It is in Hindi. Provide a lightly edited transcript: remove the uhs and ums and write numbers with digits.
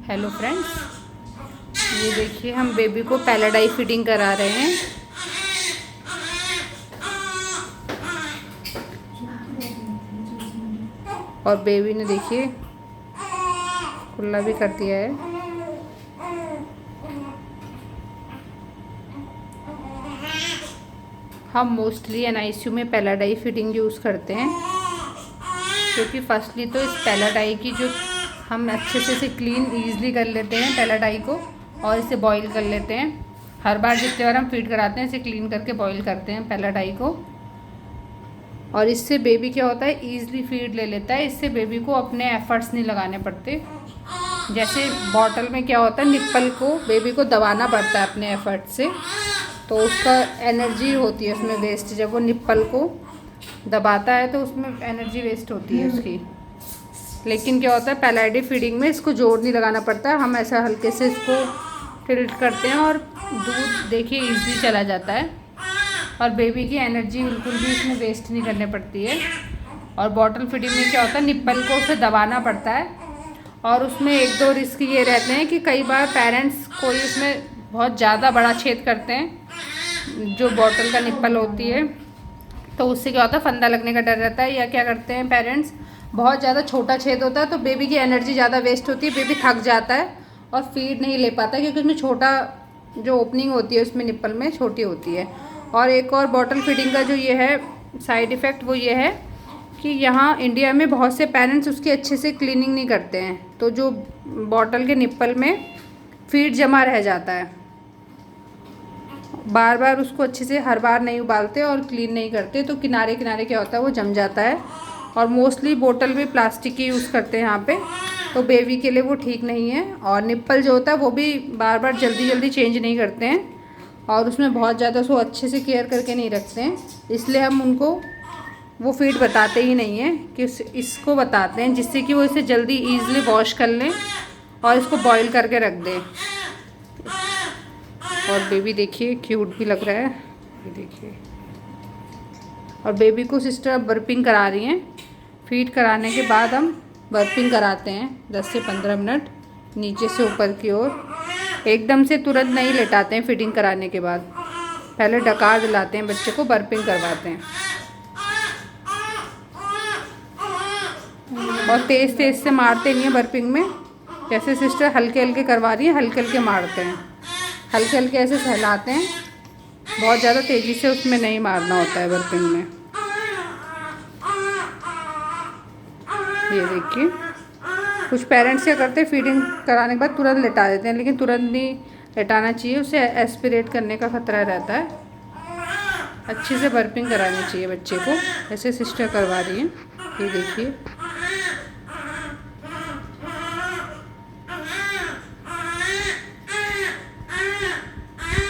हेलो फ्रेंड्स, ये देखिए हम बेबी को पैराडाइज फीडिंग करा रहे हैं। और बेबी ने देखिए कुल्ला भी कर दिया है। हम मोस्टली एनआईसीयू में पैराडाइज फीडिंग यूज़ करते हैं, क्योंकि फर्स्टली तो इस पैराडाइज की जो हम अच्छे से इसे क्लीन ईजिली कर लेते हैं पैराडाइज को, और इसे बॉईल कर लेते हैं। हर बार जितने बार हम फीड कराते हैं इसे क्लीन करके बॉईल करते हैं पैराडाइज को, और इससे बेबी क्या होता है ईजिली फीड ले लेता है। इससे बेबी को अपने एफर्ट्स नहीं लगाने पड़ते। जैसे बॉटल में क्या होता है, निप्पल को बेबी को दबाना पड़ता है अपने एफर्ट से, तो उसका एनर्जी होती है उसमें वेस्ट। जब वो निप्पल को दबाता है तो उसमें एनर्जी वेस्ट होती है उसकी। लेकिन क्या होता है पैराडाइज फीडिंग में इसको जोर नहीं लगाना पड़ता। हम ऐसा हल्के से इसको टिल्ट करते हैं और दूध देखिए ईजिली चला जाता है, और बेबी की एनर्जी बिल्कुल भी इसमें वेस्ट नहीं करनी पड़ती है। और बॉटल फीडिंग में क्या होता है, निप्पल को उसे दबाना पड़ता है, और उसमें एक दो रिस्क ये रहते हैं कि कई बार पेरेंट्स कोई उसमें बहुत ज़्यादा बड़ा छेद करते हैं जो बॉटल का निप्पल होती है, तो उससे क्या होता है फंदा लगने का डर रहता है। या क्या करते हैं पेरेंट्स, बहुत ज़्यादा छोटा छेद होता है तो बेबी की एनर्जी ज़्यादा वेस्ट होती है, बेबी थक जाता है और फीड नहीं ले पाता, क्योंकि उसमें छोटा जो ओपनिंग होती है उसमें निप्पल में छोटी होती है। और एक और बॉटल फीडिंग का जो ये है साइड इफ़ेक्ट वो ये है कि यहाँ इंडिया में बहुत से पेरेंट्स उसकी अच्छे से क्लीनिंग नहीं करते हैं, तो जो बॉटल के निप्पल में फीड जमा रह जाता है। बार बार उसको अच्छे से हर बार नहीं उबालते और क्लीन नहीं करते, तो किनारे किनारे क्या होता है वो जम जाता है। और मोस्टली बोतल भी प्लास्टिक की यूज़ करते हैं यहाँ पे, तो बेबी के लिए वो ठीक नहीं है। और निप्पल जो होता है वो भी बार बार जल्दी जल्दी चेंज नहीं करते हैं, और उसमें बहुत ज़्यादा उसको अच्छे से केयर करके नहीं रखते हैं। इसलिए हम उनको वो फीड बताते ही नहीं हैं, कि इसको बताते हैं जिससे कि वो इसे जल्दी ईजिली वॉश कर लें और इसको बॉईल करके रख दें। और बेबी देखिए क्यूट भी लग रहा है, ये देखिए। और बेबी को सिस्टर अब बर्पिंग करा रही हैं। फीड कराने के बाद हम बर्पिंग कराते हैं 10 से 15 मिनट नीचे से ऊपर की ओर। एकदम से तुरंत नहीं लेटाते हैं फीडिंग कराने के बाद, पहले डकार दिलाते हैं बच्चे को, बर्पिंग करवाते हैं। और तेज़ तेज़ से मारते नहीं है बर्पिंग में, जैसे सिस्टर हल्के हल्के करवा रही है हल्के हल्के मारते हैं, हल्के हल्के ऐसे सहलाते हैं। बहुत ज़्यादा तेज़ी से उसमें नहीं मारना होता है बर्पिंग में। ये देखिए कुछ पेरेंट्स क्या करते हैं फीडिंग कराने के बाद तुरंत लेटा देते हैं, लेकिन तुरंत नहीं लेटाना चाहिए, उसे एस्पिरेट करने का खतरा रहता है। अच्छे से बर्पिंग करानी चाहिए बच्चे को, ऐसे सिस्टर करवा रही हैं, ये देखिए।